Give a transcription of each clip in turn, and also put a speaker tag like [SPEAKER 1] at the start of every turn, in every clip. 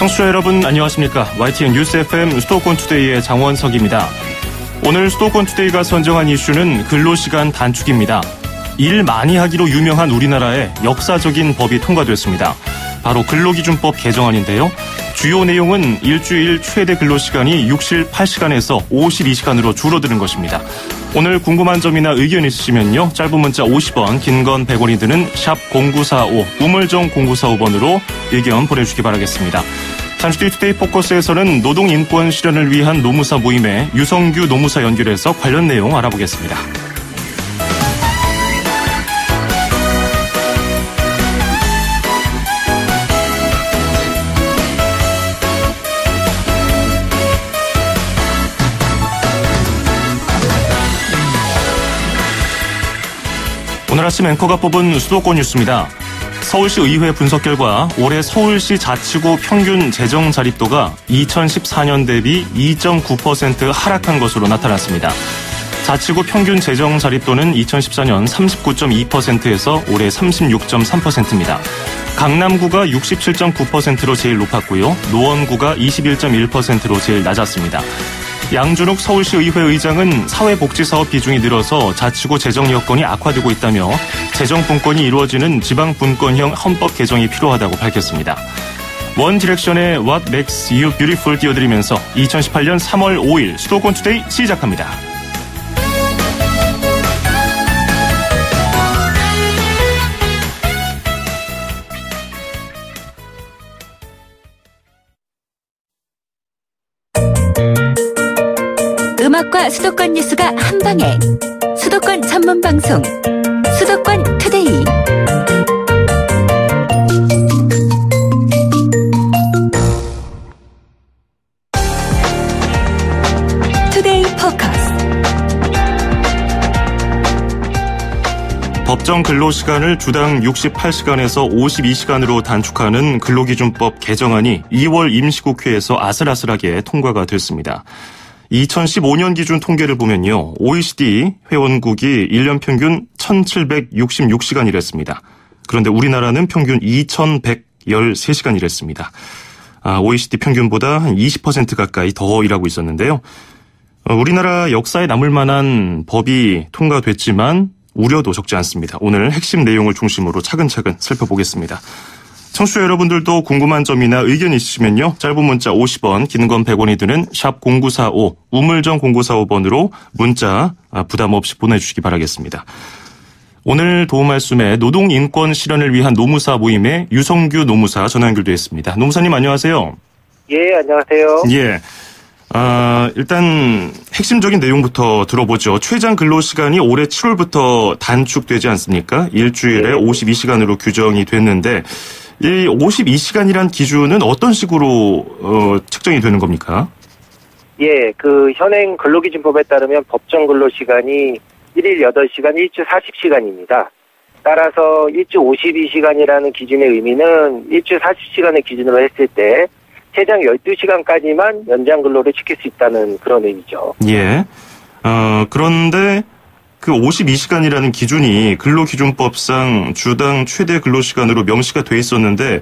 [SPEAKER 1] 청취자 여러분 안녕하십니까. YTN 뉴스 FM 수도권 투데이의 장원석입니다. 오늘 수도권 투데이가 선정한 이슈는 근로시간 단축입니다. 일 많이 하기로 유명한 우리나라에 역사적인 법이 통과됐습니다. 바로 근로기준법 개정안인데요. 주요 내용은 일주일 최대 근로시간이 68시간에서 52시간으로 줄어드는 것입니다. 오늘 궁금한 점이나 의견 있으시면요. 짧은 문자 50원, 긴 건 100원이 드는 샵 0945, 우물정 0945번으로 의견 보내주시기 바라겠습니다. 잠시 뒤 투데이 포커스에서는 노동인권 실현을 위한 노무사 모임에 유성규 노무사 연결해서 관련 내용 알아보겠습니다. 오늘 아침 앵커가 뽑은 수도권 뉴스입니다. 서울시 의회 분석 결과 올해 서울시 자치구 평균 재정 자립도가 2014년 대비 2.9% 하락한 것으로 나타났습니다. 자치구 평균 재정 자립도는 2014년 39.2%에서 올해 36.3%입니다. 강남구가 67.9%로 제일 높았고요. 노원구가 21.1%로 제일 낮았습니다. 양준욱 서울시 의회 의장은 사회복지사업 비중이 늘어서 자치구 재정 여건이 악화되고 있다며 재정 분권이 이루어지는 지방분권형 헌법 개정이 필요하다고 밝혔습니다. 원 디렉션의 What Makes You Beautiful 띄워드리면서 2018년 3월 5일 수도권 투데이 시작합니다.
[SPEAKER 2] 음악과 수도권 뉴스가 한방에 수도권 전문 방송 수도권 투데이. 투데이 포커스.
[SPEAKER 1] 법정 근로시간을 주당 68시간에서 52시간으로 단축하는 근로기준법 개정안이 2월 임시국회에서 아슬아슬하게 통과가 됐습니다. 2015년 기준 통계를 보면요. OECD 회원국이 1년 평균 1766시간이랬습니다. 그런데 우리나라는 평균 2113시간이랬습니다. OECD 평균보다 한 20% 가까이 더 일하고 있었는데요. 우리나라 역사에 남을 만한 법이 통과됐지만 우려도 적지 않습니다. 오늘 핵심 내용을 중심으로 차근차근 살펴보겠습니다. 청취자 여러분들도 궁금한 점이나 의견 있으시면요. 짧은 문자 50원, 긴 건 100원이 드는 샵 0945, 우물정 0945번으로 문자 부담 없이 보내주시기 바라겠습니다. 오늘 도움 말씀에 노동인권 실현을 위한 노무사 모임에 유성규 노무사 전화 연결되어 있습니다. 노무사님 안녕하세요.
[SPEAKER 3] 예, 안녕하세요.
[SPEAKER 1] 예. 일단 핵심적인 내용부터 들어보죠. 최장 근로시간이 올해 7월부터 단축되지 않습니까? 일주일에 52시간으로 규정이 됐는데 이 52시간이란 기준은 어떤 식으로 측정이 되는 겁니까?
[SPEAKER 3] 예, 현행 근로기준법에 따르면 법정 근로시간이 1일 8시간, 일주 40시간입니다. 따라서 일주 52시간이라는 기준의 의미는 일주 40시간을 기준으로 했을 때 최장 12시간까지만 연장 근로를 지킬 수 있다는 그런 의미죠.
[SPEAKER 1] 예. 그런데 그 52시간이라는 기준이 근로기준법상 주당 최대 근로시간으로 명시가 돼 있었는데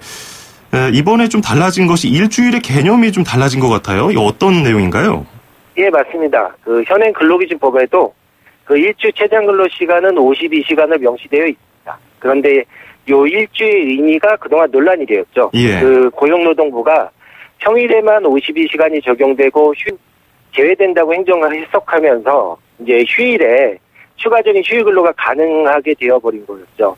[SPEAKER 1] 이번에 좀 달라진 것이 일주일의 개념이 좀 달라진 것 같아요. 이거 어떤 내용인가요?
[SPEAKER 3] 예, 맞습니다. 현행 근로기준법에도 일주 최장 근로시간은 52시간을 명시되어 있습니다. 그런데 요 일주의 의미가 그동안 논란이 되었죠.
[SPEAKER 1] 예.
[SPEAKER 3] 고용노동부가 평일에만 52시간이 적용되고 제외된다고 행정을 해석하면서 이제 휴일에 추가적인 휴일 근로가 가능하게 되어버린 거였죠.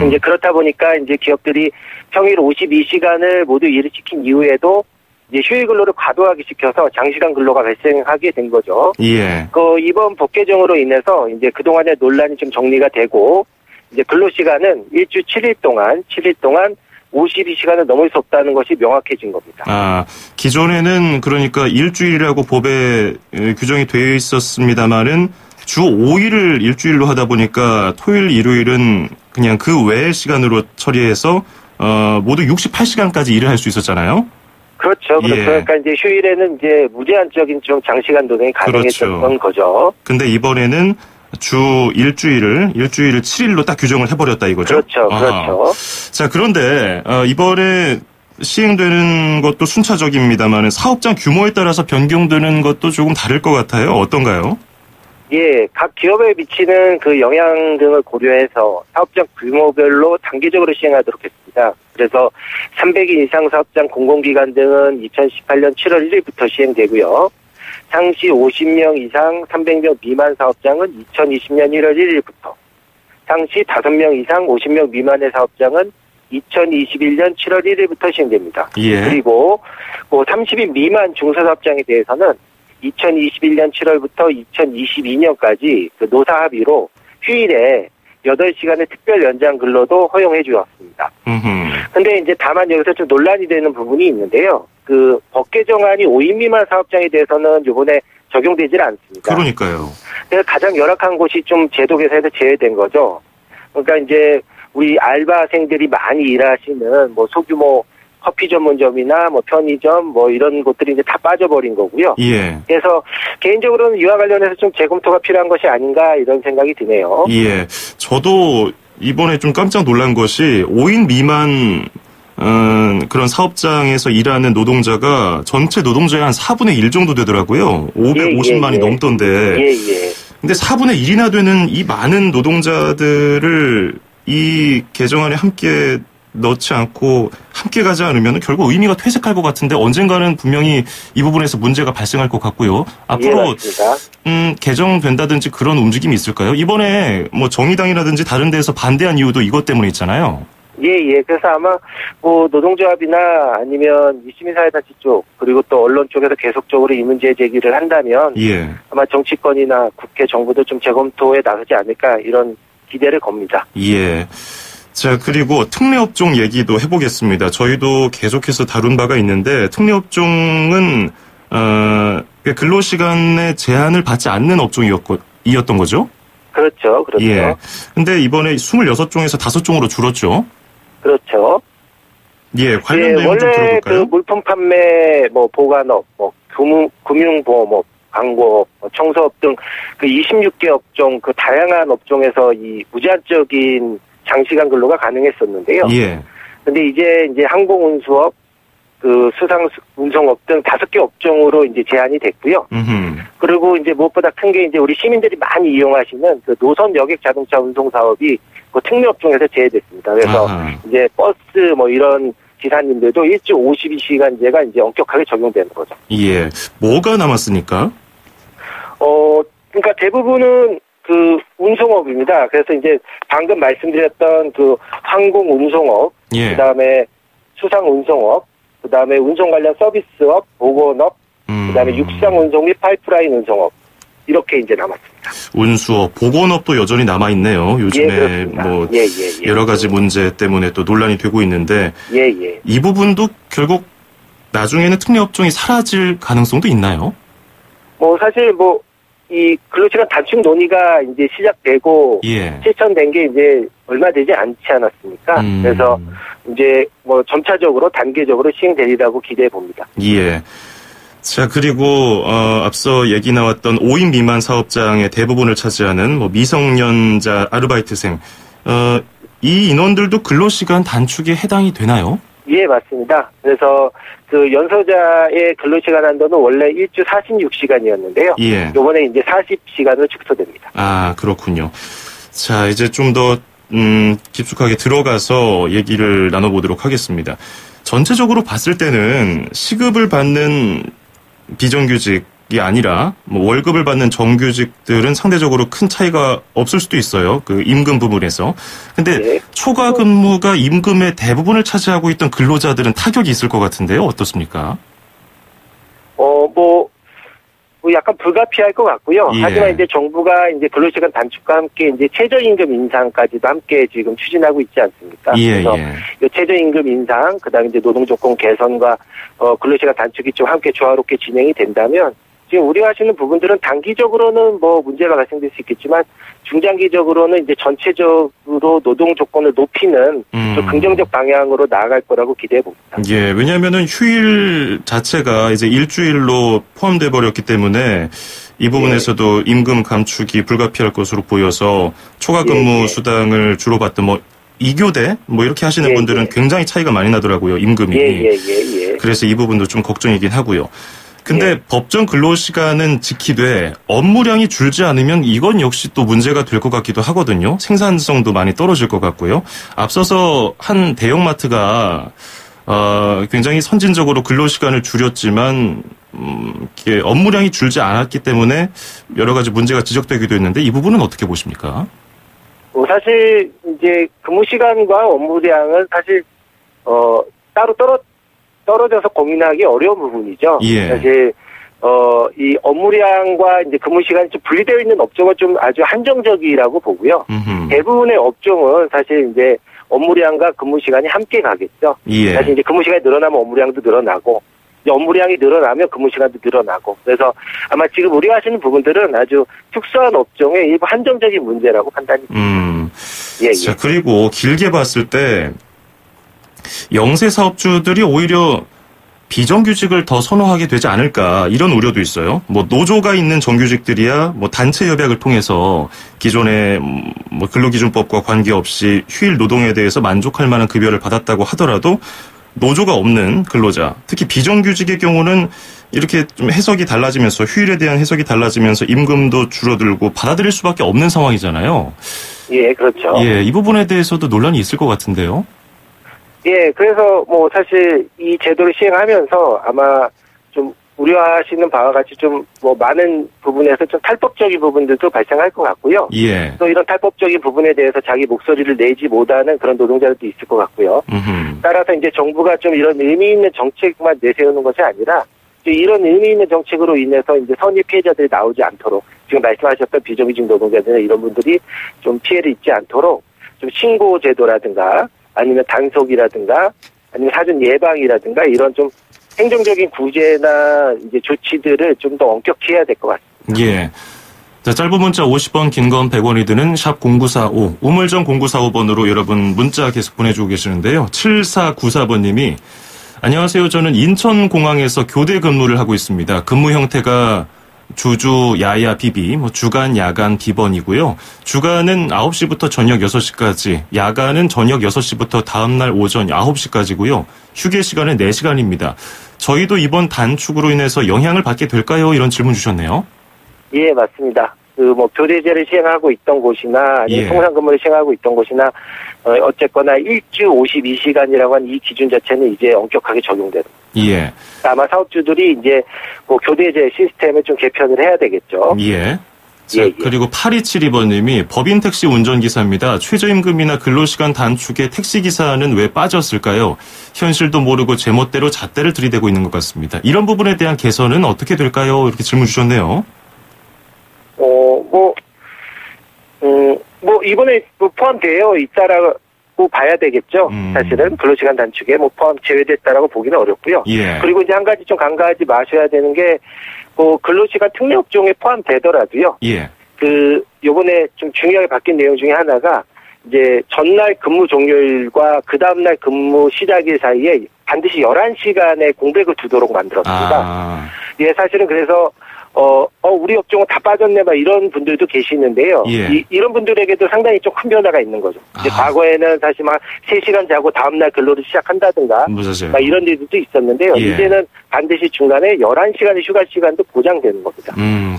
[SPEAKER 3] 이제 그렇다 보니까 이제 기업들이 평일 52시간을 모두 일을 시킨 이후에도 이제 휴일 근로를 과도하게 시켜서 장시간 근로가 발생하게 된 거죠.
[SPEAKER 1] 예.
[SPEAKER 3] 이번 법 개정으로 인해서 이제 그동안의 논란이 좀 정리가 되고 이제 근로 시간은 일주 7일 동안 52시간을 넘을 수 없다는 것이 명확해진 겁니다.
[SPEAKER 1] 기존에는 그러니까 일주일이라고 법에 규정이 되어 있었습니다만은 주 5일을 일주일로 하다 보니까 토요일, 일요일은 그냥 그 외의 시간으로 처리해서 모두 68시간까지 일을 할 수 있었잖아요.
[SPEAKER 3] 그렇죠.
[SPEAKER 1] 예.
[SPEAKER 3] 그러니까 이제 휴일에는 이제 무제한적인 좀 장시간 노동이 가능했던
[SPEAKER 1] 그렇죠.
[SPEAKER 3] 거죠.
[SPEAKER 1] 근데 이번에는 주 일주일을 7일로 딱 규정을 해버렸다 이거죠?
[SPEAKER 3] 그렇죠. 그렇죠.
[SPEAKER 1] 자, 그런데 이번에 시행되는 것도 순차적입니다만 사업장 규모에 따라서 변경되는 것도 조금 다를 것 같아요. 어떤가요?
[SPEAKER 3] 예, 각 기업에 미치는 그 영향 등을 고려해서 사업장 규모별로 단계적으로 시행하도록 했습니다. 그래서 300인 이상 사업장 공공기관 등은 2018년 7월 1일부터 시행되고요. 상시 50명 이상 300명 미만 사업장은 2020년 1월 1일부터, 상시 5명 이상 50명 미만의 사업장은 2021년 7월 1일부터 시행됩니다.
[SPEAKER 1] 예.
[SPEAKER 3] 그리고 30인 미만 중소사업장에 대해서는 2021년 7월부터 2022년까지 그 노사 합의로 휴일에 8시간의 특별 연장 근로도 허용해 주었습니다. 근데 이제 다만 여기서 좀 논란이 되는 부분이 있는데요. 그 법 개정안이 5인 미만 사업장에 대해서는 이번에 적용되질 않습니다.
[SPEAKER 1] 그러니까요.
[SPEAKER 3] 그래서 가장 열악한 곳이 좀 제도 개선에서 제외된 거죠. 그러니까 이제 우리 알바생들이 많이 일하시는 뭐 소규모 커피 전문점이나 뭐 편의점 뭐 이런 곳들이 이제 다 빠져버린 거고요.
[SPEAKER 1] 예.
[SPEAKER 3] 그래서 개인적으로는 이와 관련해서 좀 재검토가 필요한 것이 아닌가 이런 생각이 드네요.
[SPEAKER 1] 예. 저도 이번에 좀 깜짝 놀란 것이 5인 미만 그런 사업장에서 일하는 노동자가 전체 노동자의 한 4분의 1 정도 되더라고요. 550만이 넘던데.
[SPEAKER 3] 예.
[SPEAKER 1] 근데 4분의 1이나 되는 이 많은 노동자들을 이 개정안에 함께 넣지 않고 함께 가지 않으면 결국 의미가 퇴색할 것 같은데 언젠가는 분명히 이 부분에서 문제가 발생할 것 같고요. 앞으로 개정된다든지 그런 움직임이 있을까요? 이번에 뭐 정의당이라든지 다른 데서 반대한 이유도 이것 때문에 있잖아요.
[SPEAKER 3] 예. 그래서 아마 뭐 노동조합이나 아니면 이 시민사회단체 쪽 그리고 또 언론 쪽에서 계속적으로 이 문제 제기를 한다면
[SPEAKER 1] 예.
[SPEAKER 3] 아마 정치권이나 국회 정부도 좀 재검토에 나서지 않을까 이런 기대를 겁니다.
[SPEAKER 1] 예. 자, 그리고 특례업종 얘기도 해보겠습니다. 저희도 계속해서 다룬 바가 있는데 특례업종은 근로시간의 제한을 받지 않는 업종이었던 거죠?
[SPEAKER 3] 그렇죠.
[SPEAKER 1] 예. 근데 이번에 26종에서 5종으로 줄었죠?
[SPEAKER 3] 그렇죠.
[SPEAKER 1] 예, 관련 내용 좀
[SPEAKER 3] 원래
[SPEAKER 1] 들어볼까요?
[SPEAKER 3] 그 물품 판매, 뭐 보관업, 뭐 금융보험업, 광고업, 청소업 등 그 26개 업종, 그 다양한 업종에서 이 무제한적인 장시간 근로가 가능했었는데요.
[SPEAKER 1] 예.
[SPEAKER 3] 근데 이제 항공운수업, 그 수상운송업 등 5개 업종으로 이제 제한이 됐고요. 그리고 이제 무엇보다 큰 게 이제 우리 시민들이 많이 이용하시는 그 노선 여객 자동차 운송 사업이 그 특례업종에서 제외됐습니다. 그래서 이제 버스 뭐 이런 기사님들도 일주 52시간제가 이제 엄격하게 적용되는 거죠. 예.
[SPEAKER 1] 뭐가 남았습니까?
[SPEAKER 3] 그러니까 대부분은 그 운송업입니다. 그래서 이제 방금 말씀드렸던 그 항공 운송업,
[SPEAKER 1] 예.
[SPEAKER 3] 그다음에 수상 운송업, 그다음에 운송 관련 서비스업, 보건업, 그다음에 육상 운송 및 파이프라인 운송업 이렇게 이제 남았습니다.
[SPEAKER 1] 운수업, 보건업도 여전히 남아 있네요. 요즘에 뭐 여러 가지 문제 때문에 또 논란이 되고 있는데 이 부분도 결국 나중에는 특례업종이 사라질 가능성도 있나요?
[SPEAKER 3] 뭐 사실 뭐 이 근로시간 단축 논의가 이제 시작되고 실천된 게 이제 얼마 되지 않지 않았습니까? 그래서 이제 뭐 점차적으로 단계적으로 시행되리라고 기대해 봅니다. 예.
[SPEAKER 1] 자, 그리고 앞서 얘기 나왔던 5인 미만 사업장의 대부분을 차지하는 뭐 미성년자 아르바이트생 이 인원들도 근로시간 단축에 해당이 되나요?
[SPEAKER 3] 예, 맞습니다. 그래서 그 연소자의 근로시간 한도는 원래 일주 46시간이었는데요. 이번에 이제 40시간으로 축소됩니다.
[SPEAKER 1] 아, 그렇군요. 자, 이제 좀 더 깊숙하게 들어가서 얘기를 나눠보도록 하겠습니다. 전체적으로 봤을 때는 시급을 받는 비정규직이 아니라 뭐 월급을 받는 정규직들은 상대적으로 큰 차이가 없을 수도 있어요. 그 임금 부분에서. 근데 초과 근무가 임금의 대부분을 차지하고 있던 근로자들은 타격이 있을 것 같은데요. 어떻습니까?
[SPEAKER 3] 뭐 약간 불가피할 것 같고요. 하지만 이제 정부가 이제 근로시간 단축과 함께 이제 최저임금 인상까지도 함께 지금 추진하고 있지 않습니까? 그래서 이 최저임금 인상, 그다음에 이제 노동조건 개선과 근로시간 단축이 좀 함께 조화롭게 진행이 된다면 지금 우려하시는 부분들은 단기적으로는 뭐 문제가 발생될 수 있겠지만 중장기적으로는 이제 전체적으로 노동 조건을 높이는 좀 긍정적 방향으로 나아갈 거라고 기대해 봅니다.
[SPEAKER 1] 예, 왜냐하면은 휴일 자체가 이제 일주일로 포함돼 버렸기 때문에 이 부분에서도 임금 감축이 불가피할 것으로 보여서 초과 근무 수당을 주로 받던 뭐 2교대 뭐 이렇게 하시는
[SPEAKER 3] 예,
[SPEAKER 1] 분들은
[SPEAKER 3] 예.
[SPEAKER 1] 굉장히 차이가 많이 나더라고요. 임금이.
[SPEAKER 3] 예.
[SPEAKER 1] 그래서 이 부분도 좀 걱정이긴 하고요. 근데
[SPEAKER 3] 예.
[SPEAKER 1] 법정 근로시간은 지키되 업무량이 줄지 않으면 이건 역시 또 문제가 될 것 같기도 하거든요. 생산성도 많이 떨어질 것 같고요. 앞서서 한 대형마트가 굉장히 선진적으로 근로시간을 줄였지만 이게 업무량이 줄지 않았기 때문에 여러 가지 문제가 지적되기도 했는데 이 부분은 어떻게 보십니까?
[SPEAKER 3] 사실 이제 근무 시간과 업무량은 사실 따로 떨어져서 고민하기 어려운 부분이죠.
[SPEAKER 1] 예.
[SPEAKER 3] 사실 이 업무량과 이제 근무 시간이 좀 분리되어 있는 업종은 좀 아주 한정적이라고 보고요. 대부분의 업종은 사실 이제 업무량과 근무 시간이 함께 가겠죠.
[SPEAKER 1] 예.
[SPEAKER 3] 사실 이제 근무 시간이 늘어나면 업무량도 늘어나고, 이제 업무량이 늘어나면 근무 시간도 늘어나고. 그래서 아마 지금 우려하시는 부분들은 아주 특수한 업종의 일부 한정적인 문제라고 판단이 됩니다. 예.
[SPEAKER 1] 자, 그리고 길게 봤을 때 영세 사업주들이 오히려 비정규직을 더 선호하게 되지 않을까 이런 우려도 있어요. 뭐 노조가 있는 정규직들이야 뭐 단체 협약을 통해서 기존의 뭐 근로기준법과 관계없이 휴일 노동에 대해서 만족할 만한 급여를 받았다고 하더라도 노조가 없는 근로자, 특히 비정규직의 경우는 이렇게 좀 해석이 달라지면서 휴일에 대한 해석이 달라지면서 임금도 줄어들고 받아들일 수밖에 없는 상황이잖아요.
[SPEAKER 3] 예, 그렇죠.
[SPEAKER 1] 예, 이 부분에 대해서도 논란이 있을 것 같은데요.
[SPEAKER 3] 예, 그래서 뭐 사실 이 제도를 시행하면서 아마 좀 우려하시는 바와 같이 좀 뭐 많은 부분에서 좀 탈법적인 부분들도 발생할 것 같고요.
[SPEAKER 1] 예.
[SPEAKER 3] 또 이런 탈법적인 부분에 대해서 자기 목소리를 내지 못하는 그런 노동자들도 있을 것 같고요. 따라서 이제 정부가 좀 이런 의미 있는 정책만 내세우는 것이 아니라 이런 의미 있는 정책으로 인해서 이제 선의 피해자들이 나오지 않도록 지금 말씀하셨던 비정규직 노동자들이나 이런 분들이 좀 피해를 입지 않도록 좀 신고 제도라든가 아니면 단속이라든가 아니면 사전 예방이라든가 이런 좀 행정적인 구제나 이제 조치들을 좀 더 엄격히 해야 될 것 같습니다.
[SPEAKER 1] 예. 자, 짧은 문자 50원, 긴 건 100원이 드는 샵 0945, 우물정 0945번으로 여러분 문자 계속 보내주고 계시는데요. 7494번님이 안녕하세요. 저는 인천공항에서 교대 근무를 하고 있습니다. 근무 형태가 주주, 야야, 비비, 뭐 주간, 야간, 비번이고요. 주간은 9시부터 저녁 6시까지, 야간은 저녁 6시부터 다음날 오전 9시까지고요. 휴게 시간은 4시간입니다. 저희도 이번 단축으로 인해서 영향을 받게 될까요? 이런 질문 주셨네요.
[SPEAKER 3] 예, 맞습니다. 교대제를 시행하고 있던 곳이나, 아니면
[SPEAKER 1] 예.
[SPEAKER 3] 통상근무를 시행하고 있던 곳이나, 어쨌거나 일주 52시간이라고 하는 이 기준 자체는 이제 엄격하게 적용되는.
[SPEAKER 1] 예.
[SPEAKER 3] 아마 사업주들이 이제 교대제 시스템을 좀 개편을 해야 되겠죠.
[SPEAKER 1] 예. 자,
[SPEAKER 3] 예.
[SPEAKER 1] 그리고 8272번님이 법인 택시 운전기사입니다. 최저임금이나 근로시간 단축에 택시기사는 왜 빠졌을까요? 현실도 모르고 제멋대로 잣대를 들이대고 있는 것 같습니다. 이런 부분에 대한 개선은 어떻게 될까요? 이렇게 질문 주셨네요.
[SPEAKER 3] 이번에 포함되어 있다라고 봐야 되겠죠. 사실은 근로시간 단축에 포함 제외됐다라고 보기는 어렵고요.
[SPEAKER 1] 예.
[SPEAKER 3] 그리고 이제 한 가지 좀 간과하지 마셔야 되는 게 근로시간 특례업종에 포함되더라도요.
[SPEAKER 1] 예.
[SPEAKER 3] 요번에 좀 중요하게 바뀐 내용 중에 하나가 이제 전날 근무 종료일과 그 다음날 근무 시작일 사이에 반드시 11시간의 공백을 두도록 만들었습니다. 예, 사실은 그래서 우리 업종은 다 빠졌네, 막 이런 분들도 계시는데요.
[SPEAKER 1] 예.
[SPEAKER 3] 이런 분들에게도 상당히 좀 큰 변화가 있는 거죠. 이제 과거에는 사실 막 3시간 자고 다음날 근로를 시작한다든가, 막 이런 일들도 있었는데요.
[SPEAKER 1] 예.
[SPEAKER 3] 이제는 반드시 중간에 11시간의 휴가 시간도 보장되는 겁니다.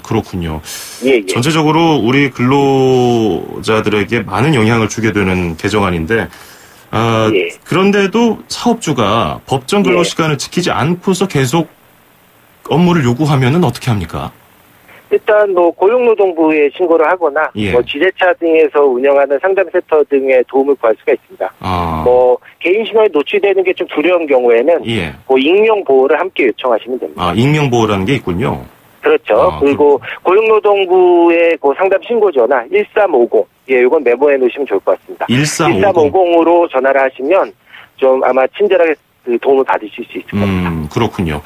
[SPEAKER 1] 그렇군요.
[SPEAKER 3] 예.
[SPEAKER 1] 전체적으로 우리 근로자들에게 많은 영향을 주게 되는 개정안인데,
[SPEAKER 3] 예.
[SPEAKER 1] 그런데도 사업주가 법정 근로시간을 지키지 않고서 계속 업무를 요구하면은 어떻게 합니까?
[SPEAKER 3] 일단 고용노동부에 신고를 하거나
[SPEAKER 1] 예.
[SPEAKER 3] 지자체 등에서 운영하는 상담센터 등의 도움을 구할 수가 있습니다. 개인 신고에 노출되는 게 좀 두려운 경우에는
[SPEAKER 1] 예.
[SPEAKER 3] 익명 보호를 함께 요청하시면 됩니다.
[SPEAKER 1] 익명 보호라는 게 있군요.
[SPEAKER 3] 그렇죠. 그리고 고용노동부의 상담 신고 전화 1350. 예, 이건 메모해 놓으시면 좋을 것 같습니다. 1350으로 전화를 하시면 좀 아마 친절하게 도움을 받으실 수 있을 겁니다.
[SPEAKER 1] 그렇군요.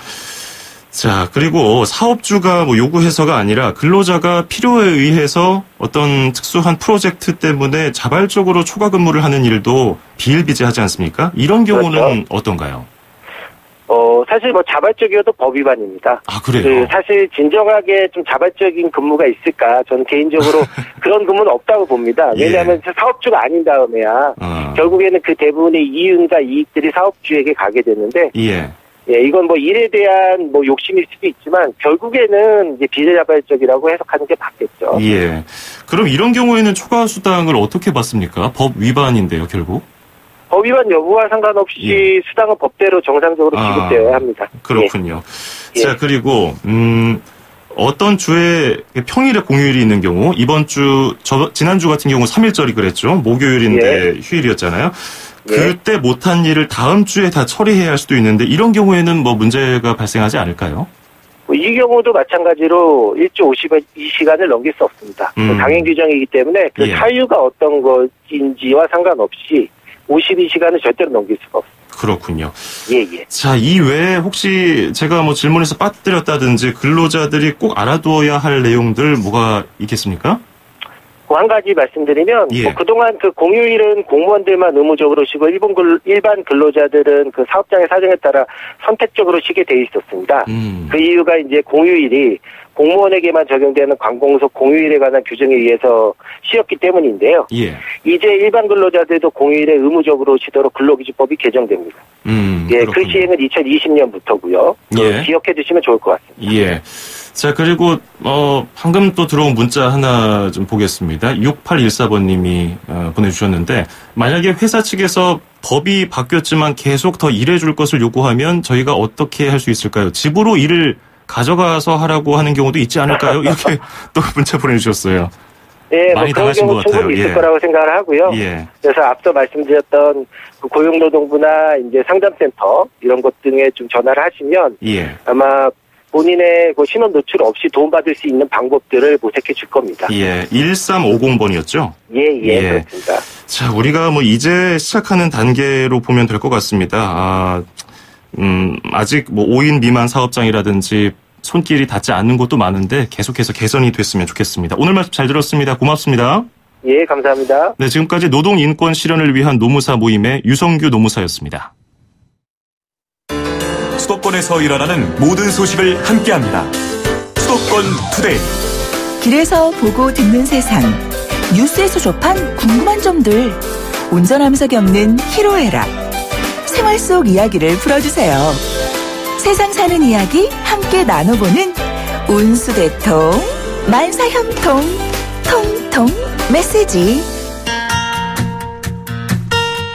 [SPEAKER 1] 자, 그리고 사업주가 요구해서가 아니라 근로자가 필요에 의해서 어떤 특수한 프로젝트 때문에 자발적으로 초과 근무를 하는 일도 비일비재하지 않습니까? 이런 경우는
[SPEAKER 3] 그렇죠.
[SPEAKER 1] 어떤가요?
[SPEAKER 3] 사실 뭐 자발적이어도 법 위반입니다.
[SPEAKER 1] 아, 그래요?
[SPEAKER 3] 사실 진정하게 좀 자발적인 근무가 있을까? 저는 개인적으로 그런 근무는 없다고 봅니다. 왜냐하면 사업주가 아닌 다음에야 결국에는 그 대부분의 이윤과 이익들이 사업주에게 가게 되는데 이건 뭐 일에 대한 뭐 욕심일 수도 있지만 결국에는 이제 비자발적이라고 해석하는 게 맞겠죠.
[SPEAKER 1] 예. 그럼 이런 경우에는 추가 수당을 어떻게 받습니까? 법 위반인데요, 결국.
[SPEAKER 3] 법 위반 여부와 상관없이 수당은 법대로 정상적으로 지급되어야 합니다.
[SPEAKER 1] 그렇군요. 자, 그리고 어떤 주에 평일에 공휴일이 있는 경우 이번 주 지난주 같은 경우 3일절이 그랬죠. 목요일인데 휴일이었잖아요. 그때 못한 일을 다음 주에 다 처리해야 할 수도 있는데 이런 경우에는 뭐 문제가 발생하지 않을까요?
[SPEAKER 3] 이 경우도 마찬가지로 1주 52시간을 넘길 수 없습니다. 강행 규정이기 때문에 그 사유가 어떤 것인지와 상관없이 52시간을 절대로 넘길 수가 없습니다.
[SPEAKER 1] 그렇군요.
[SPEAKER 3] 예.
[SPEAKER 1] 자, 이 외에 혹시 제가 뭐 질문에서 빠뜨렸다든지 근로자들이 꼭 알아두어야 할 내용들 뭐가 있겠습니까?
[SPEAKER 3] 한 가지 말씀드리면 뭐 그동안 그 공휴일은 공무원들만 의무적으로 쉬고 일반 근로자들은 그 사업장의 사정에 따라 선택적으로 쉬게 돼 있었습니다. 그 이유가 이제 공휴일이 공무원에게만 적용되는 관공서 공휴일에 관한 규정에 의해서 쉬었기 때문인데요. 이제 일반 근로자들도 공휴일에 의무적으로 쉬도록 근로기준법이 개정됩니다. 그 시행은 2020년부터고요. 기억해 주시면 좋을 것 같습니다.
[SPEAKER 1] 자, 그리고 방금 또 들어온 문자 하나 좀 보겠습니다. 6814번님이 보내주셨는데 만약에 회사 측에서 법이 바뀌었지만 계속 더 일해줄 것을 요구하면 저희가 어떻게 할 수 있을까요? 집으로 일을 가져가서 하라고 하는 경우도 있지 않을까요? 이렇게 또 문자 보내주셨어요. 많이
[SPEAKER 3] 그런
[SPEAKER 1] 당하신
[SPEAKER 3] 경우
[SPEAKER 1] 것 같아요.
[SPEAKER 3] 충분히 있을 거라고 생각을 하고요. 그래서 앞서 말씀드렸던 그 고용노동부나 이제 상담센터 이런 것 등에 좀 전화를 하시면 아마 본인의 그 신원 노출 없이 도움받을 수 있는 방법들을 모색해 줄 겁니다.
[SPEAKER 1] 1350번이었죠?
[SPEAKER 3] 그렇습니다.
[SPEAKER 1] 자, 우리가 뭐 이제 시작하는 단계로 보면 될 것 같습니다. 아직 뭐 5인 미만 사업장이라든지 손길이 닿지 않는 곳도 많은데 계속해서 개선이 됐으면 좋겠습니다. 오늘 말씀 잘 들었습니다. 고맙습니다.
[SPEAKER 3] 감사합니다.
[SPEAKER 1] 네, 지금까지 노동인권 실현을 위한 노무사 모임의 유성규 노무사였습니다.
[SPEAKER 4] 수도권에서 일어나는 모든 소식을 함께합니다. 수도권 투데이.
[SPEAKER 5] 길에서 보고 듣는 세상. 뉴스에서 접한 궁금한 점들. 운전하면서 겪는 희로애락. 생활 속 이야기를 풀어주세요. 세상 사는 이야기 함께 나눠보는 운수대통 만사형통 통통 메시지.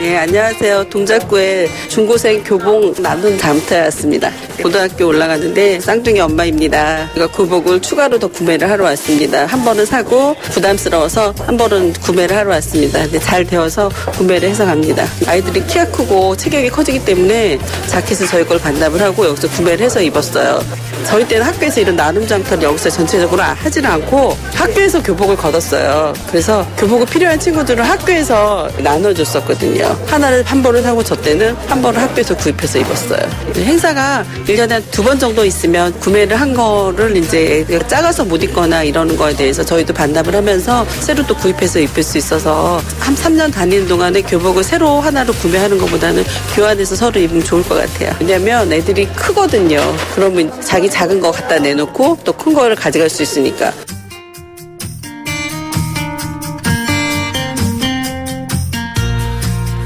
[SPEAKER 6] 네, 안녕하세요. 동작구의 중고생 교복 나눔 장터였습니다. 고등학교 올라가는데 쌍둥이 엄마입니다. 제가 교복을 추가로 더 구매를 하러 왔습니다. 한 번은 사고 부담스러워서 한 번은 구매를 하러 왔습니다. 근데 잘 되어서 구매를 해서 갑니다. 아이들이 키가 크고 체격이 커지기 때문에 자켓을 저희 걸 반납을 하고 여기서 구매를 해서 입었어요. 저희 때는 학교에서 이런 나눔 장터를 여기서 전체적으로 하지는 않고 학교에서 교복을 걷었어요. 그래서 교복이 필요한 친구들을 학교에서 나눠줬었거든요. 하나를 한 번을 사고 저 때는 한 번을 학교에서 구입해서 입었어요. 행사가 1년에 2번 정도 있으면 구매를 한 거를 이제 작아서 못 입거나 이러는 거에 대해서 저희도 반납을 하면서 새로 또 구입해서 입을 수 있어서 한 3년 다니는 동안에 교복을 새로 하나로 구매하는 것보다는 교환해서 서로 입으면 좋을 것 같아요. 왜냐면 애들이 크거든요. 그러면 자기 작은 거 갖다 내놓고 또 큰 거를 가져갈 수 있으니까.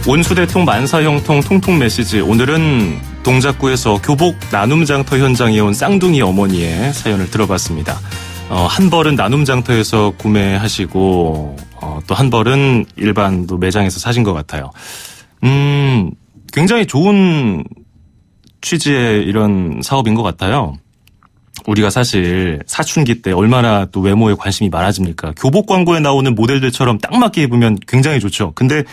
[SPEAKER 1] 온수대통 만사형통 통통 메시지. 오늘은 동작구에서 교복 나눔 장터 현장에 온 쌍둥이 어머니의 사연을 들어봤습니다. 한 벌은 나눔 장터에서 구매하시고 또 한 벌은 일반 또 매장에서 사신 것 같아요. 굉장히 좋은 취지의 이런 사업인 것 같아요. 우리가 사실 사춘기 때 얼마나 또 외모에 관심이 많아집니까? 교복 광고에 나오는 모델들처럼 딱 맞게 입으면 굉장히 좋죠. 근데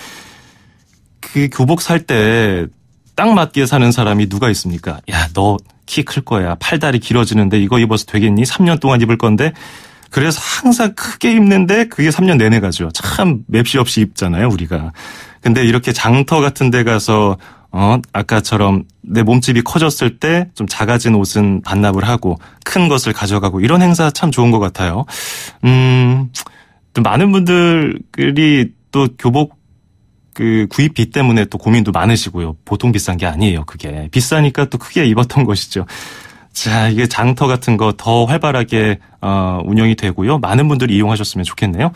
[SPEAKER 1] 그 교복 살 때 딱 맞게 사는 사람이 누가 있습니까? 야, 너 키 클 거야. 팔다리 길어지는데 이거 입어서 되겠니? 3년 동안 입을 건데. 그래서 항상 크게 입는데 그게 3년 내내 가죠. 참 맵시 없이 입잖아요, 우리가. 근데 이렇게 장터 같은 데 가서 아까처럼 내 몸집이 커졌을 때 좀 작아진 옷은 반납을 하고 큰 것을 가져가고 이런 행사 참 좋은 것 같아요. 또 많은 분들이 또 교복 그 구입비 때문에 또 고민도 많으시고요. 보통 비싼 게 아니에요. 그게 비싸니까 또 크게 입었던 것이죠. 자, 이게 장터 같은 거 더 활발하게 운영이 되고요. 많은 분들이 이용하셨으면 좋겠네요.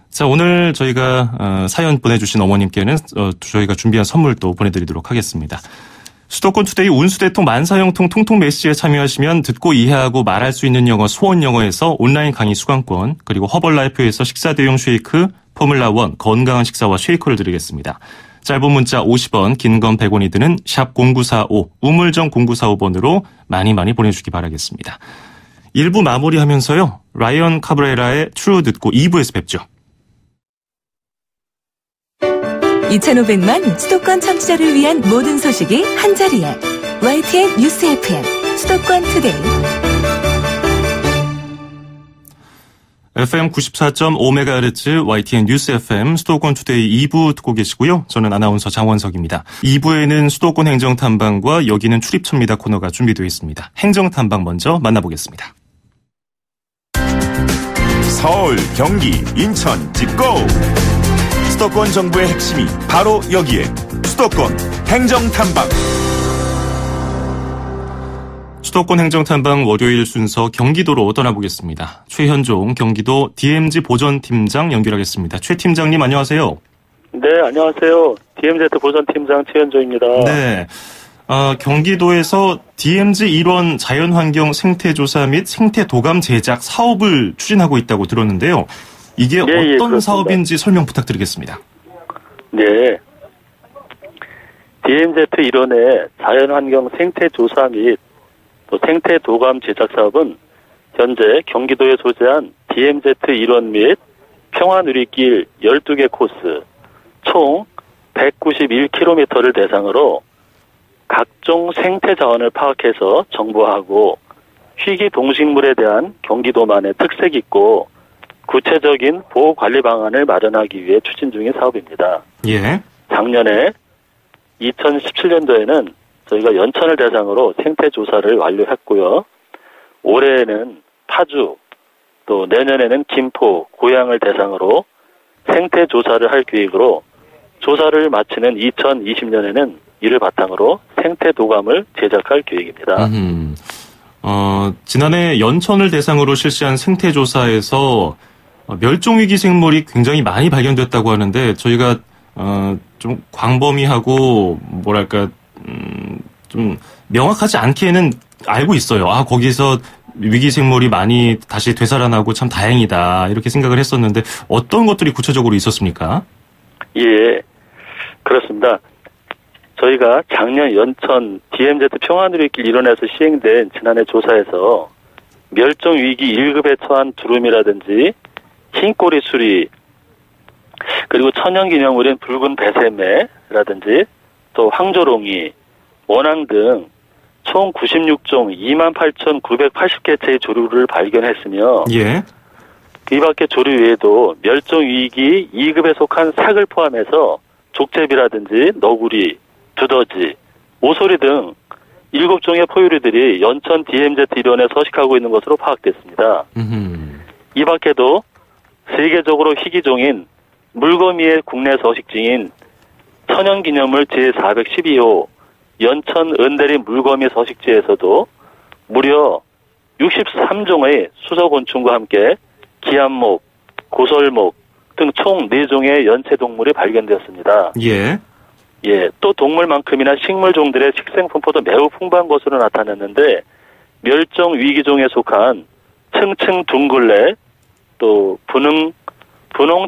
[SPEAKER 1] 자, 오늘 저희가 사연 보내주신 어머님께는 저희가 준비한 선물도 보내드리도록 하겠습니다. 수도권 투데이 운수대통 만사형통 통통 메시지에 참여하시면 듣고 이해하고 말할 수 있는 영어 수원 영어에서 온라인 강의 수강권, 그리고 허벌라이프에서 식사 대용 쉐이크 포뮬라1 건강한 식사와 쉐이크를 드리겠습니다. 짧은 문자 50원, 긴 건 100원이 드는 샵 0945 우물정 0945번으로 많이 보내주시기 바라겠습니다. 1부 마무리하면서요. 라이언 카브레라의 트루 듣고 2부에서 뵙죠.
[SPEAKER 2] 2,500만 수도권 청취자를 위한 모든 소식이 한자리에 YTN 뉴스 FM 수도권 투데이
[SPEAKER 1] FM 94.5MHz YTN 뉴스 FM 수도권 투데이 2부 듣고 계시고요. 저는 아나운서 장원석입니다. 2부에는 수도권 행정탐방과 여기는 출입처입니다 코너가 준비되어 있습니다. 행정탐방 먼저 만나보겠습니다.
[SPEAKER 4] 서울, 경기, 인천, 찍고! 수도권 정부의 핵심이 바로 여기에 수도권 행정탐방.
[SPEAKER 1] 수도권 행정탐방 월요일 순서 경기도로 떠나보겠습니다. 최현종 경기도 DMZ 보전팀장 연결하겠습니다. 최 팀장님 안녕하세요.
[SPEAKER 7] 네, 안녕하세요. DMZ 보전팀장 최현종입니다.
[SPEAKER 1] 네, 경기도에서 DMZ 일원 자연환경 생태조사 및 생태도감 제작 사업을 추진하고 있다고 들었는데요. 이게 어떤 사업인지 설명 부탁드리겠습니다.
[SPEAKER 7] 네. DMZ 일원의 자연환경 생태조사 및 또 생태도감 제작 사업은 현재 경기도에 소재한 DMZ 일원 및 평화누리길 12개 코스 총 191km를 대상으로 각종 생태 자원을 파악해서 정보화하고 희귀 동식물에 대한 경기도만의 특색 있고 구체적인 보호관리 방안을 마련하기 위해 추진 중인 사업입니다.
[SPEAKER 1] 예.
[SPEAKER 7] 작년에 2017년도에는 저희가 연천을 대상으로 생태조사를 완료했고요. 올해에는 파주, 또 내년에는 김포, 고양을 대상으로 생태조사를 할 계획으로 조사를 마치는 2020년에는 이를 바탕으로 생태도감을 제작할 계획입니다.
[SPEAKER 1] 지난해 연천을 대상으로 실시한 생태조사에서 멸종위기 생물이 굉장히 많이 발견됐다고 하는데 저희가 좀 광범위하고 뭐랄까 좀 명확하지 않게는 알고 있어요. 거기서 위기 생물이 많이 다시 되살아나고 참 다행이다 이렇게 생각을 했었는데 어떤 것들이 구체적으로 있었습니까?
[SPEAKER 7] 예, 그렇습니다. 저희가 작년 연천 DMZ 평화누리길 일원에서 시행된 지난해 조사에서 멸종위기 1급에 처한 두루미라든지 흰꼬리 수리, 그리고 천연기념물인 붉은 배새매라든지 또 황조롱이, 원앙 등 총 96종 28,980개체의 조류를 발견했으며
[SPEAKER 1] 예.
[SPEAKER 7] 이 밖에 조류 외에도 멸종위기 2급에 속한 삭을 포함해서 족제비라든지 너구리, 두더지, 오소리 등 7종의 포유류들이 연천 DMZ 일원에 서식하고 있는 것으로 파악됐습니다. 이 밖에도 세계적으로 희귀종인 물거미의 국내 서식지인 천연기념물 제412호 연천 은대리 물거미 서식지에서도 무려 63종의 수서곤충과 함께 기암목, 고설목 등 총 4종의 연체동물이 발견되었습니다.
[SPEAKER 1] 예.
[SPEAKER 7] 예, 또 동물만큼이나 식물종들의 식생분포도 매우 풍부한 것으로 나타났는데 멸종 위기종에 속한 층층 둥글레, 또 분홍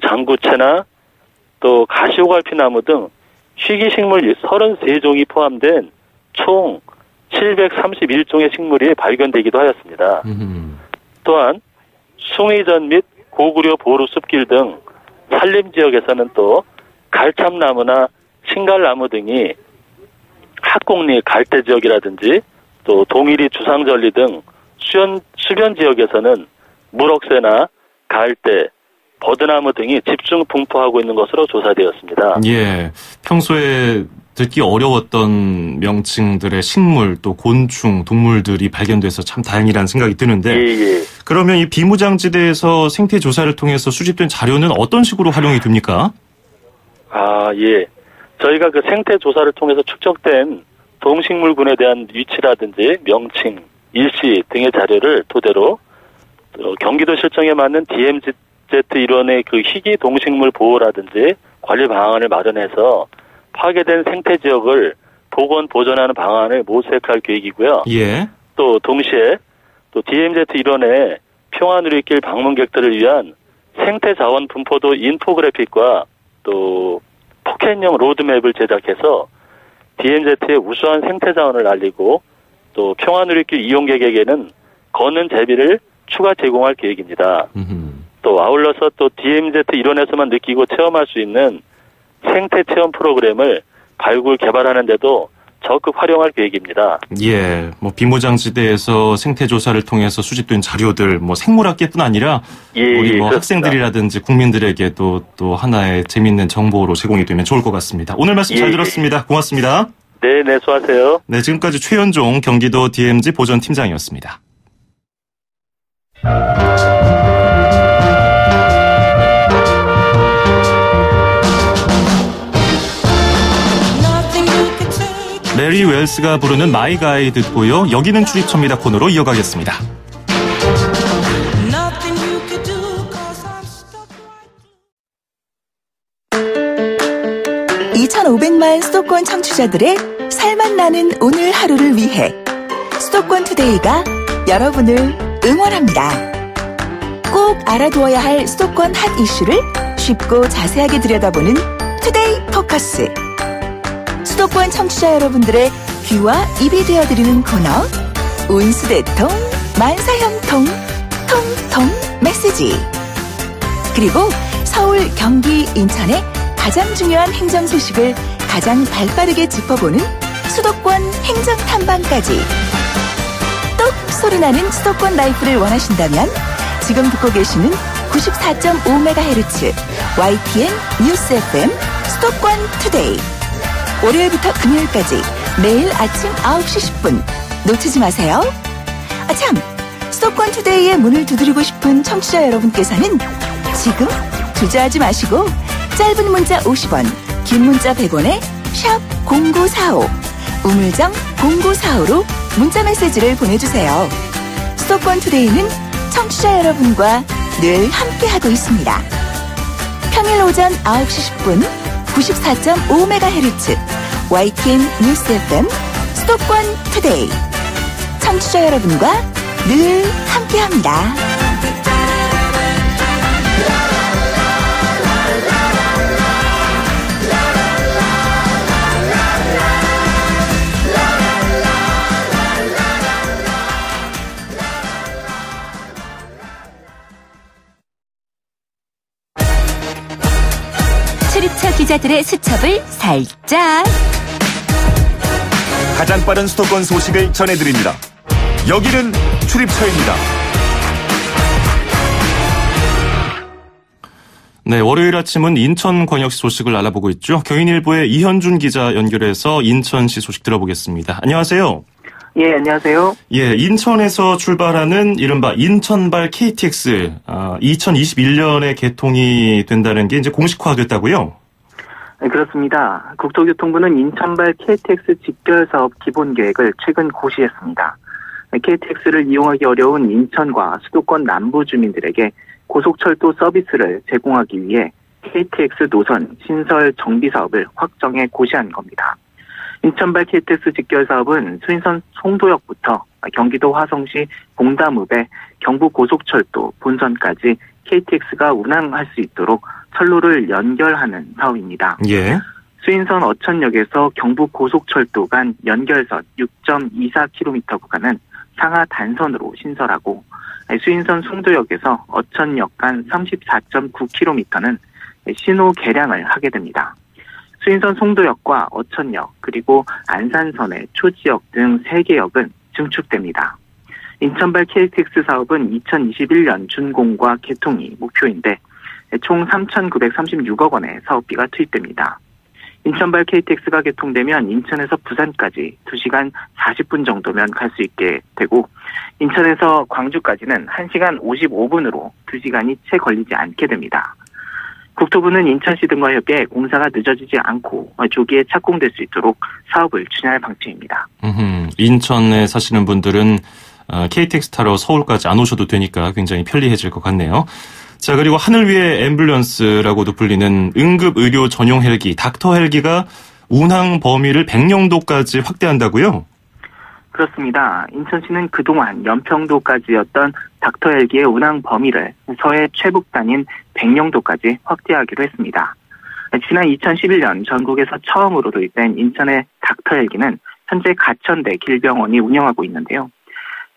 [SPEAKER 7] 장구채나 또 가시오갈피나무 등 희귀식물 33종이 포함된 총 731종의 식물이 발견되기도 하였습니다. 또한 숭의전 및 고구려 보루 숲길 등 산림지역에서는 또 갈참나무나 신갈나무 등이 학곡리 갈대 지역이라든지 또 동일이 주상절리 등 수변 지역에서는 물억새나 갈대, 버드나무 등이 집중 분포하고 있는 것으로 조사되었습니다.
[SPEAKER 1] 예, 평소에 듣기 어려웠던 명칭들의 식물, 또 곤충, 동물들이 발견돼서 참 다행이라는 생각이 드는데
[SPEAKER 7] 예.
[SPEAKER 1] 그러면 이 비무장지대에서 생태조사를 통해서 수집된 자료는 어떤 식으로 활용이 됩니까?
[SPEAKER 7] 예. 저희가 그 생태 조사를 통해서 축적된 동식물군에 대한 위치라든지 명칭, 일시 등의 자료를 토대로 경기도 실정에 맞는 DMZ 일원의 그 희귀 동식물 보호라든지 관리 방안을 마련해서 파괴된 생태 지역을 복원 보존하는 방안을 모색할 계획이고요.
[SPEAKER 1] 예.
[SPEAKER 7] 또 동시에 또 DMZ 일원의 평화누리길 방문객들을 위한 생태 자원 분포도 인포그래픽과 또 포켓형 로드맵을 제작해서 DMZ의 우수한 생태 자원을 알리고 또 평화누리길 이용객에게는 걷는 제비를 추가 제공할 계획입니다. 또 아울러서 또 DMZ 일원에서만 느끼고 체험할 수 있는 생태 체험 프로그램을 발굴 개발하는 데도 적극 활용할 계획입니다.
[SPEAKER 1] 예, 뭐 비무장지대에서 생태 조사를 통해서 수집된 자료들, 뭐 생물학계뿐 아니라 우리 뭐 학생들이라든지 국민들에게도 또 하나의 재미있는 정보로 제공이 되면 좋을 것 같습니다. 오늘 말씀 잘 들었습니다. 고맙습니다.
[SPEAKER 7] 네, 수고하세요.
[SPEAKER 1] 네, 지금까지 최현종 경기도 DMZ 보전팀장이었습니다. 메리 웰스가 부르는 마이 가이 듣고요. 여기는 출입처입니다 코너로 이어가겠습니다.
[SPEAKER 5] 2,500만 수도권 청취자들의 살맛 나는 오늘 하루를 위해 수도권 투데이가 여러분을 응원합니다. 꼭 알아두어야 할 수도권 핫 이슈를 쉽고 자세하게 들여다보는 투데이 포커스. 수도권 청취자 여러분들의 귀와 입이 되어드리는 코너 운수대통 만사형통 통통 메시지. 그리고 서울, 경기, 인천의 가장 중요한 행정 소식을 가장 발빠르게 짚어보는 수도권 행정 탐방까지. 똑 소리나는 수도권 라이프를 원하신다면 지금 듣고 계시는 94.5MHz YTN 뉴스 FM 수도권 투데이. 월요일부터 금요일까지 매일 아침 9시 10분 놓치지 마세요. 참, 수도권 투데이의 문을 두드리고 싶은 청취자 여러분께서는 지금 주저하지 마시고 짧은 문자 50원, 긴 문자 100원에 샵 0945, 우물정 0945로 문자 메시지를 보내주세요. 수도권 투데이는 청취자 여러분과 늘 함께하고 있습니다. 평일 오전 9시 10분 94.5MHz YTN 뉴스 FM 수도권 투데이. 청취자 여러분과 늘 함께합니다.
[SPEAKER 2] 출입처 기자들의 수첩을 살짝.
[SPEAKER 4] 가장 빠른 수도권 소식을 전해드립니다. 여기는 출입처입니다.
[SPEAKER 1] 네, 월요일 아침은 인천광역시 소식을 알아보고 있죠. 교인일보의 이현준 기자 연결해서 인천시 소식 들어보겠습니다. 안녕하세요.
[SPEAKER 8] 예, 안녕하세요.
[SPEAKER 1] 예, 인천에서 출발하는 이른바 인천발 KTX 2021년에 개통이 된다는 게 이제 공식화됐다고요?
[SPEAKER 8] 네, 그렇습니다. 국토교통부는 인천발 KTX 직결사업 기본계획을 최근 고시했습니다. KTX를 이용하기 어려운 인천과 수도권 남부 주민들에게 고속철도 서비스를 제공하기 위해 KTX 노선 신설 정비 사업을 확정해 고시한 겁니다. 인천발 KTX 직결 사업은 수인선 송도역부터 경기도 화성시 봉담읍의 경부고속철도 본선까지 KTX가 운항할 수 있도록 철로를 연결하는 사업입니다.
[SPEAKER 1] 예.
[SPEAKER 8] 수인선 어천역에서 경부고속철도 간 연결선 6.24km 구간은 상하 단선으로 신설하고 수인선 송도역에서 어천역 간 34.9km는 신호 개량을 하게 됩니다. 수인선 송도역과 어천역 그리고 안산선의 초지역 등 3개 역은 증축됩니다. 인천발 KTX 사업은 2021년 준공과 개통이 목표인데 총 3,936억 원의 사업비가 투입됩니다. 인천발 KTX가 개통되면 인천에서 부산까지 2시간 40분 정도면 갈 수 있게 되고 인천에서 광주까지는 1시간 55분으로 2시간이 채 걸리지 않게 됩니다. 국토부는 인천시 등과 협의해 공사가 늦어지지 않고 조기에 착공될 수 있도록 사업을 추진할 방침입니다.
[SPEAKER 1] 인천에 사시는 분들은 KTX 타러 서울까지 안 오셔도 되니까 굉장히 편리해질 것 같네요. 자, 그리고 하늘 위의 앰뷸런스라고도 불리는 응급의료 전용 헬기, 닥터 헬기가 운항 범위를 백령도까지 확대한다고요?
[SPEAKER 8] 그렇습니다. 인천시는 그동안 연평도까지였던 닥터 헬기의 운항 범위를 서해 최북단인 백령도까지 확대하기로 했습니다. 지난 2011년 전국에서 처음으로 도입된 인천의 닥터 헬기는 현재 가천대 길병원이 운영하고 있는데요.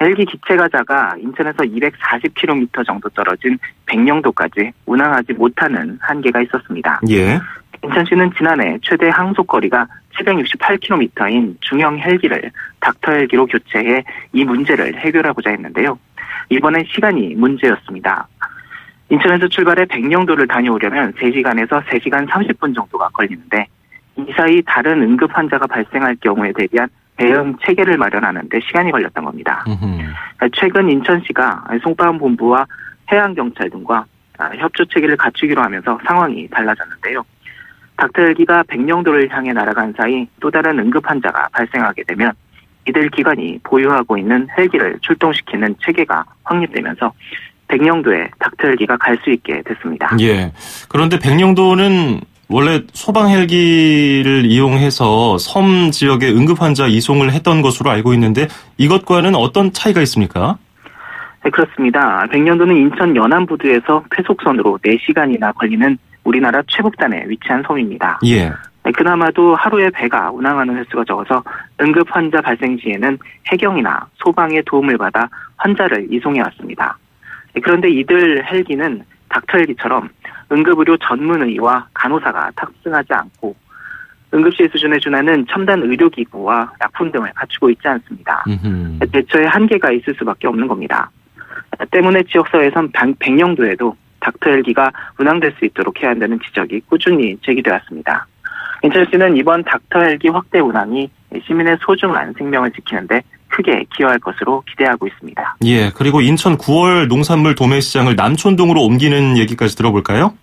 [SPEAKER 8] 헬기 기체가 작아 인천에서 240km 정도 떨어진 백령도까지 운항하지 못하는 한계가 있었습니다.
[SPEAKER 1] 예.
[SPEAKER 8] 인천시는 지난해 최대 항속거리가 768km인 중형 헬기를 닥터 헬기로 교체해 이 문제를 해결하고자 했는데요. 이번엔 시간이 문제였습니다. 인천에서 출발해 백령도를 다녀오려면 3시간에서 3시간 30분 정도가 걸리는데 이 사이 다른 응급 환자가 발생할 경우에 대비한 대응 체계를 마련하는 데 시간이 걸렸던 겁니다. 최근 인천시가 송파본부와 해양경찰 등과 협조 체계를 갖추기로 하면서 상황이 달라졌는데요. 닥터 헬기가 백령도를 향해 날아간 사이 또 다른 응급 환자가 발생하게 되면 이들 기관이 보유하고 있는 헬기를 출동시키는 체계가 확립되면서 백령도에 닥터 헬기가 갈 수 있게 됐습니다.
[SPEAKER 1] 예. 그런데 백령도는 원래 소방 헬기를 이용해서 섬 지역에 응급 환자 이송을 했던 것으로 알고 있는데 이것과는 어떤 차이가 있습니까?
[SPEAKER 8] 네, 그렇습니다. 백령도는 인천 연안부두에서 폐속선으로 4시간이나 걸리는 우리나라 최북단에 위치한 섬입니다.
[SPEAKER 1] 예.
[SPEAKER 8] 네, 그나마도 하루에 배가 운항하는 횟수가 적어서 응급 환자 발생 시에는 해경이나 소방의 도움을 받아 환자를 이송해 왔습니다. 네, 그런데 이들 헬기는 닥터 헬기처럼 응급의료 전문의와 간호사가 탑승하지 않고 응급실 수준에 준하는 첨단 의료기구와 약품 등을 갖추고 있지 않습니다. 대처에 한계가 있을 수밖에 없는 겁니다. 때문에 지역사회에선 백령도에도 닥터 헬기가 운항될 수 있도록 해야 한다는 지적이 꾸준히 제기되어 왔습니다. 인천시는 이번 닥터 헬기 확대 운항이 시민의 소중한 생명을 지키는데 크게 기여할 것으로 기대하고 있습니다.
[SPEAKER 1] 예, 그리고 인천 9월 농산물 도매시장을 남촌동으로 옮기는 얘기까지 들어볼까요?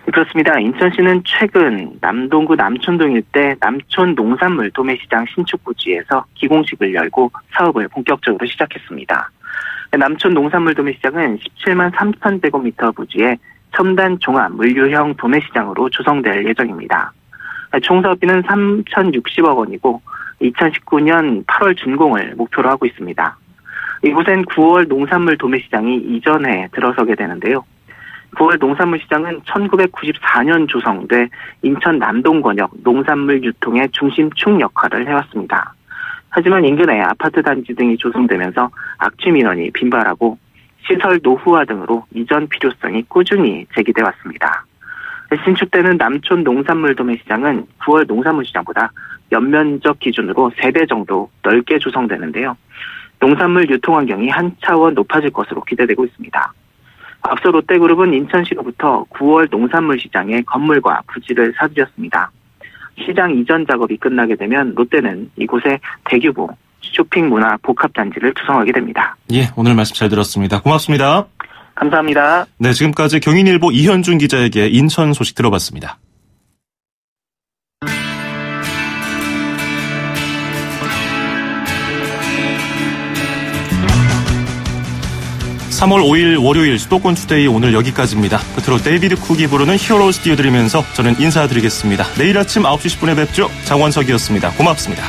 [SPEAKER 8] 그렇습니다. 인천시는 최근 남동구 남촌동 일대 남촌 농산물 도매시장 신축 부지에서 기공식을 열고 사업을 본격적으로 시작했습니다. 남촌 농산물 도매시장은 17만 3,100제곱미터 부지에 첨단 종합 물류형 도매시장으로 조성될 예정입니다. 총 사업비는 3,060억 원이고 2019년 8월 준공을 목표로 하고 있습니다. 이곳엔 9월 농산물 도매시장이 이전해 들어서게 되는데요. 9월 농산물 시장은 1994년 조성돼 인천 남동권역 농산물 유통의 중심축 역할을 해왔습니다. 하지만 인근에 아파트 단지 등이 조성되면서 악취 민원이 빈발하고 시설 노후화 등으로 이전 필요성이 꾸준히 제기돼 왔습니다. 신축되는 남촌 농산물 도매시장은 9월 농산물 시장보다 연면적 기준으로 3배 정도 넓게 조성되는데요. 농산물 유통 환경이 한 차원 높아질 것으로 기대되고 있습니다. 앞서 롯데그룹은 인천시로부터 9월 농산물 시장의 건물과 부지를 사들였습니다. 시장 이전 작업이 끝나게 되면 롯데는 이곳에 대규모 쇼핑 문화 복합단지를 구성하게 됩니다.
[SPEAKER 1] 예, 오늘 말씀 잘 들었습니다. 고맙습니다.
[SPEAKER 8] 감사합니다.
[SPEAKER 1] 네, 지금까지 경인일보 이현준 기자에게 인천 소식 들어봤습니다. 3월 5일 월요일 수도권 투데이 오늘 여기까지입니다. 끝으로 데이비드 쿡이 부르는 히어로즈 띄워드리면서 저는 인사드리겠습니다. 내일 아침 9시 10분에 뵙죠. 장원석이었습니다. 고맙습니다.